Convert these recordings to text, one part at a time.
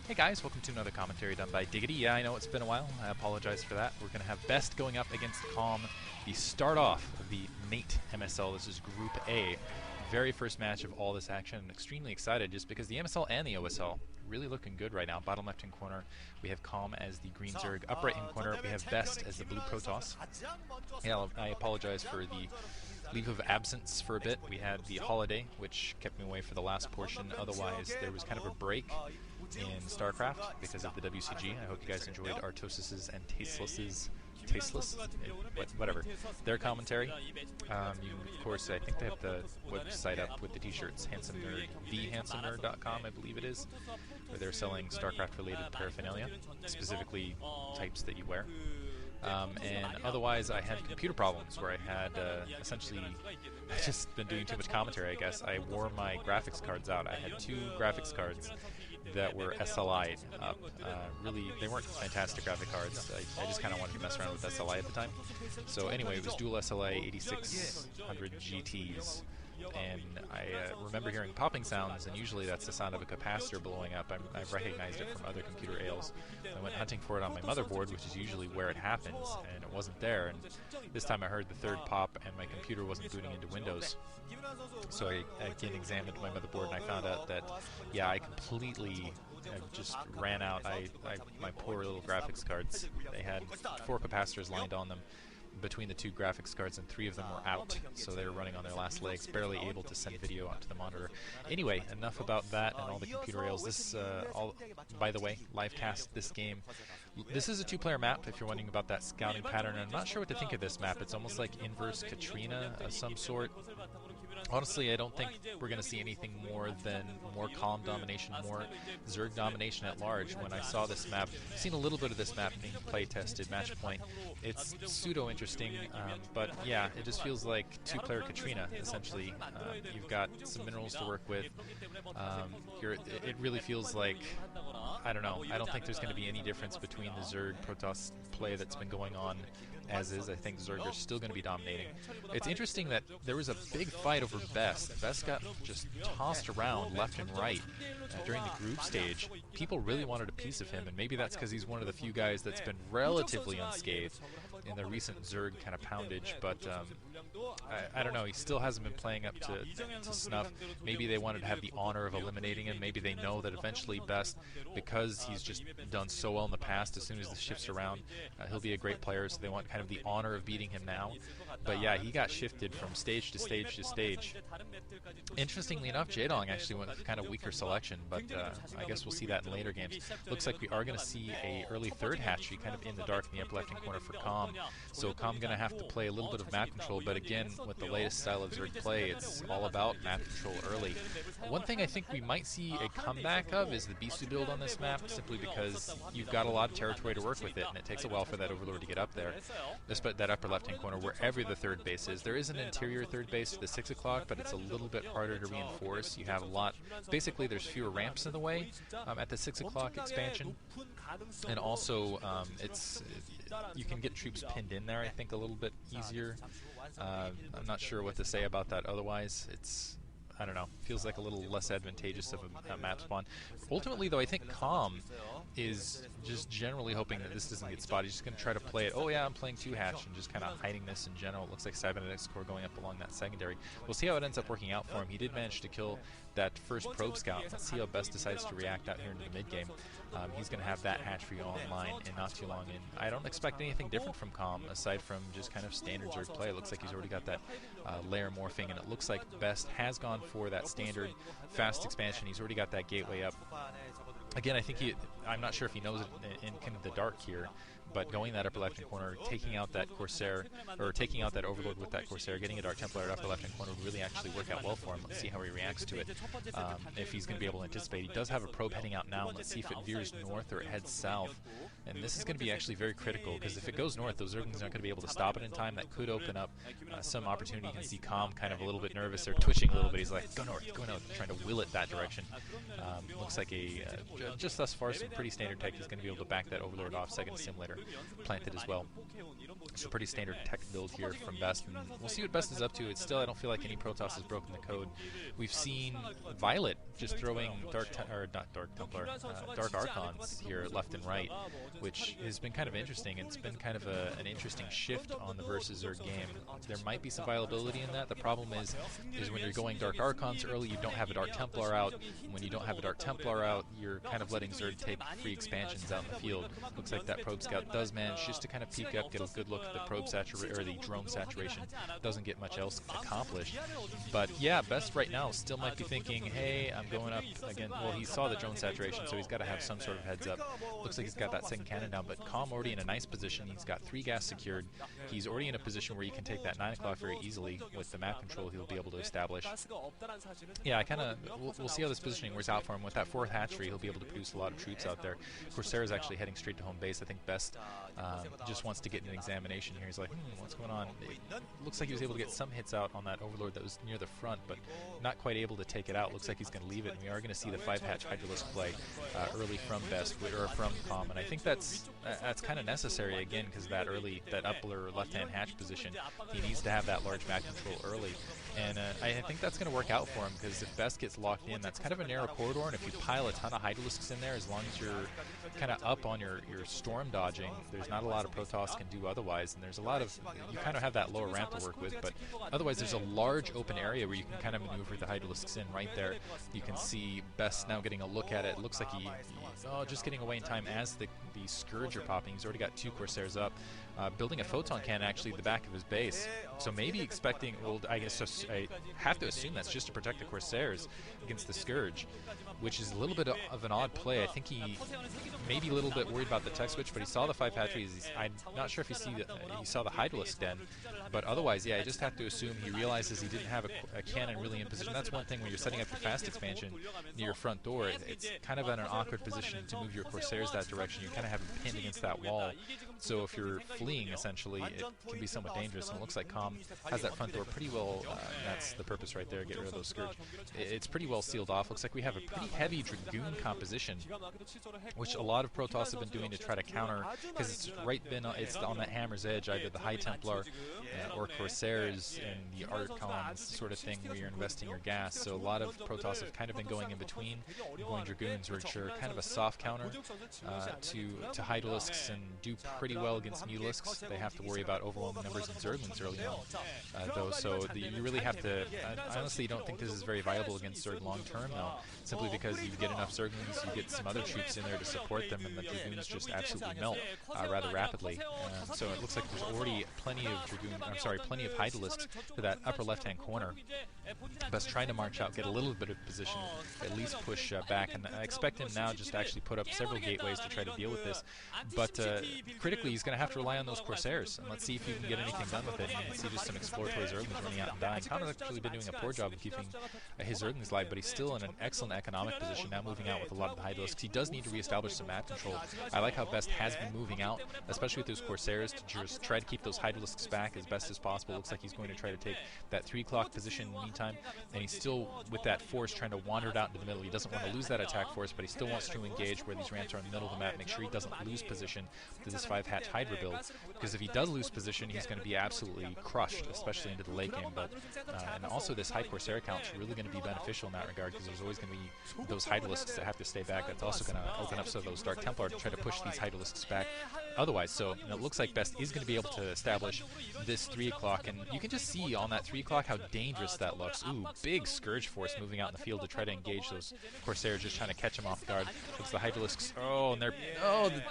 Hey guys, welcome to another commentary done by Diggity. Yeah, I know it's been a while. I apologize for that. We're going to have Best going up against Calm, the start off of the Mate MSL. This is Group A. Very first match of all this action. I'm extremely excited just because the MSL and the OSL really looking good right now. Bottom left-hand corner, we have Calm as the green zerg. Up right-hand corner, we have Best as the blue protoss. Yeah, I apologize for the leave of absence for a bit. We had the holiday, which kept me away for the last portion. Otherwise, there was kind of a break in StarCraft because of the WCG. I hope you guys enjoyed Artosis's and whatever, their commentary. You, of course, I think they have the website up with the t-shirts, Handsome Nerd, thehandsomernerd.com, I believe it is, where they're selling StarCraft-related paraphernalia, specifically types that you wear. And otherwise, I had computer problems where I had essentially just been doing too much commentary, I guess. I wore my graphics cards out. I had two graphics cards that were SLI'd up. Really, they weren't fantastic graphic cards. I just kind of wanted to mess around with SLI at the time. So anyway, it was dual SLI 8600 GTs. And I remember hearing popping sounds, and usually that's the sound of a capacitor blowing up. I've recognized it from other computer ails. I went hunting for it on my motherboard, which is usually where it happens, and it wasn't there. And this time I heard the third pop, and my computer wasn't booting into Windows. So I again examined my motherboard, and I found out that, yeah, I completely just ran out. My poor little graphics cards, they had 4 capacitors lined on them between the 2 graphics cards, and 3 of them were out, so they were running on their last legs, barely able to send video onto the monitor. Anyway, enough about that and all the computer rails. This, by the way, live cast this game. This is a 2-player map, if you're wondering about that scouting pattern. I'm not sure what to think of this map. It's almost like inverse Katrina of some sort. Honestly, I don't think we're going to see anything more than more Calm domination, more Zerg domination at large. When I saw this map, I've seen a little bit of this map being play-tested, match point. It's pseudo-interesting, but yeah, it just feels like 2-player Katrina, essentially. You've got some minerals to work with. It really feels like, I don't know, I don't think there's going to be any difference between the Zerg Protoss play that's been going on as is. I think Zerg are still going to be dominating. It's interesting that there was a big fight over Best. Best got just tossed around left and right during the group stage. People really wanted a piece of him, and maybe that's because he's one of the few guys that's been relatively unscathed in the recent Zerg kind of poundage, but I don't know, he still hasn't been playing up to snuff. Maybe they wanted to have the honor of eliminating him. Maybe they know that eventually Best, because he's just done so well in the past, as soon as the shifts around, he'll be a great player, so they want kind of the honor of beating him now. But yeah, he got shifted from stage to stage to stage. Interestingly enough, Jaedong actually went with kind of weaker selection, but I guess we'll see that in later games. Looks like we are going to see a early third hatchery kind of in the dark in the upper left-hand corner for Calm. So Calm going to have to play a little bit of map control, but again, with the latest style of Zerg play, it's all about map control early. One thing I think we might see a comeback of is the Bisu build on this map, simply because you've got a lot of territory to work with it, and it takes a while for that Overlord to get up there. Despite that upper left-hand corner, wherever the third base is. There is an interior third base to the 6 o'clock, but it's a little bit harder to reinforce. You have a lot, basically there's fewer ramps in the way at the 6 o'clock expansion, and also you can get troops pinned in there, I think, a little bit easier. I'm not sure what to say about that otherwise. I don't know, feels like a little less advantageous of a map spawn. Ultimately, though, I think Calm is just generally hoping that this doesn't get spotted. He's just going to try to play it, oh yeah, I'm playing 2-hatch, and just kind of hiding this in general. It looks like cybernetics core going up along that secondary. We'll see how it ends up working out for him. He did manage to kill that first probe scout. Let's see how Best decides to react out here into the mid-game. He's going to have that hatchery online in not too long, and I don't expect anything different from Calm, aside from just kind of standard Zerg play. It looks like he's already got that layer morphing, and it looks like Best has gone for that standard fast expansion. He's already got that gateway up. Again, I think I'm not sure if he knows it in kind of the dark here, but going that upper left-hand corner, taking out that Corsair, or taking out that Overlord with that Corsair, getting a Dark Templar at upper left-hand corner would really actually work out well for him. Let's see how he reacts to it, if he's going to be able to anticipate. He does have a probe heading out now, and let's see if it veers north or it heads south. And this is going to be actually very critical, because if it goes north, those Zerglings aren't going to be able to stop it in time. That could open up some opportunity. You can see Calm kind of a little bit nervous or twitching a little bit. He's like, go north, trying to will it that direction. Looks like a just thus far, some pretty standard tech. He's going to be able to back that Overlord off, second Simulator planted as well. So pretty standard tech build here from Best, and we'll see what Best is up to. It's still, I don't feel like any Protoss has broken the code. We've seen Violet just throwing Dark Archons here left and right, which has been kind of interesting. It's been kind of an interesting shift on the versus Zerg game. There might be some viability in that. The problem is when you're going Dark Archons early, you don't have a Dark Templar out. When you don't have a Dark Templar out, you're kind of letting Zerg take free expansions out in the field. Looks like that Probe Scout does manage just to kind of peek up, get a good look at the probe saturation or the drone saturation. Doesn't get much else accomplished. But yeah, Best right now still might be thinking, hey, I'm going up again. Well, he saw the drone saturation, so he's got to have some sort of heads up. Looks like he's got that second cannon down, but Calm already in a nice position. He's got 3 gas secured. He's already in a position where he can take that 9 o'clock very easily with the map control he'll be able to establish. Yeah, we'll see how this positioning works out for him. With that 4th hatchery, he'll be able to produce a lot of troops out there. Corsair is actually heading straight to home base. I think Best just wants to get an examination here. He's like, what's going on? It looks like he was able to get some hits out on that Overlord that was near the front, but not quite able to take it out. Looks like he's going to leave it, and we are going to see the 5-hatch Hydralisk play early from Best, or from Calm, and I think that's kind of necessary again, because that upper left-hand hatch position, he needs to have that large map control early. And I think that's going to work out for him, because if Best gets locked in, that's kind of a narrow corridor, and if you pile a ton of Hydralisks in there, as long as you're kind of up on your storm dodging, there's not a lot of Protoss can do otherwise, and there's a lot of, you kind of have that lower ramp to work with, but otherwise there's a large open area where you can kind of maneuver the Hydralisks in right there. You can see Best now getting a look at it. It looks like he's just getting away in time as the Scourge are popping. He's already got 2 Corsairs up. Building a photon cannon actually at the back of his base, so maybe expecting, well, I guess I have to assume that's just to protect the Corsairs against the Scourge, which is a little bit of an odd play. I think he may be a little bit worried about the tech switch, but he saw the 5 hatcheries. I'm not sure if he saw the Hydralisk den, but otherwise, yeah, I just have to assume he realizes he didn't have a cannon really in position. That's one thing when you're setting up your fast expansion near your front door. It's kind of in an awkward position to move your Corsairs that direction. You kind of have them pinned against that wall. So if you're fleeing, essentially, it can be somewhat dangerous. And it looks like Calm has that front door pretty well. That's the purpose right there, get rid of those Scourge. It's pretty well sealed off. Looks like we have a pretty heavy Dragoon composition, which a lot of Protoss have been doing to try to counter, because it's on that hammer's edge, either the High Templar or Corsairs and the Archons sort of thing, where you're investing your gas. So a lot of Protoss have kind of been going in between, going Dragoons, which are kind of a soft counter to Hydralisks, and do pretty well against Mutalisks. They have to worry about overwhelming numbers in Zerglings early on, though. So you really have to. I honestly don't think this is very viable against Zerg long term, though, simply because you get enough Zerglings, you get some other troops in there to support them, and the Dragoons just absolutely melt rather rapidly. So it looks like there's already plenty of plenty of Hydralisks to that upper left-hand corner. Best trying to march out, get a little bit of position, at least push back, and I expect him now just to actually put up several gateways to try to deal with this. But critically, he's going to have to rely on those Corsairs, and let's see if he can get anything done with it. You can see just some exploratory Zerglings running out and dying. Connor's actually been doing a poor job of keeping his Zerglings alive, but he's still in an excellent economic position, now moving out with a lot of the Hydralisks. He does need to reestablish some map control. I like how Best has been moving out, especially with those Corsairs, to just try to keep those Hydralisks back as best as possible. Looks like he's going to try to take that 3 o'clock position in the meantime, and he's still, with that force, trying to wander it out into the middle. He doesn't want to lose that attack force, but he still wants to engage where these ramps are in the middle of the map, make sure he doesn't lose position to this 5-hatch Hydra build, because if he does lose position, he's going to be absolutely crushed, especially into the late game. But and also this high Corsair count is really going to be beneficial in that regard, because there's always going to be those Hydralisks that have to stay back. That's also going to open up some of those Dark Templar to try to push these Hydralisks back otherwise. So it looks like Best is going to be able to establish this 3 o'clock, and you can just see on that 3 o'clock how dangerous that looks. Ooh, big Scourge force moving out in the field to try to engage those Corsairs, just trying to catch them off guard. Looks the Hydralisks,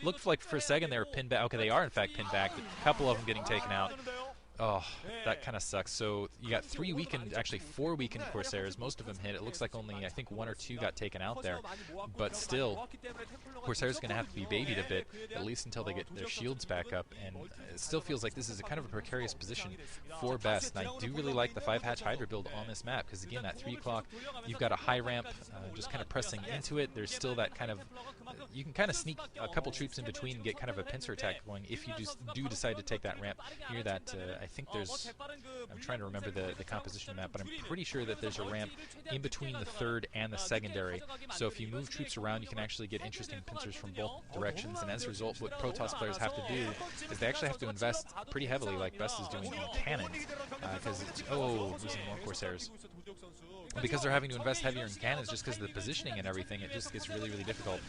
looked like for a second they were pinned back. Okay, they are in fact pinned back. A couple of them getting taken out. Oh, that kind of sucks. So you got 3 weakened, actually 4 weakened Corsairs. Most of them hit. It looks like only, I think, 1 or 2 got taken out there. But still, Corsairs going to have to be babied a bit, at least until they get their shields back up. And it still feels like this is a kind of a precarious position for Best. And I do really like the 5-hatch Hydra build on this map, because again, that 3 o'clock, you've got a high ramp, just kind of pressing into it. There's still that kind of you can kind of sneak a couple troops in between and get kind of a pincer attack going if you just do decide to take that ramp near that. I think there's, I'm trying to remember the composition of the map, but I'm pretty sure that there's a ramp in between the third and the secondary. So if you move troops around, you can actually get interesting pincers from both directions. And as a result, what Protoss players have to do is they actually have to invest pretty heavily, like Best is doing, in cannons, because losing more Corsairs. Because they're having to invest heavier in cannons just because of the positioning and everything, it just gets really, really difficult.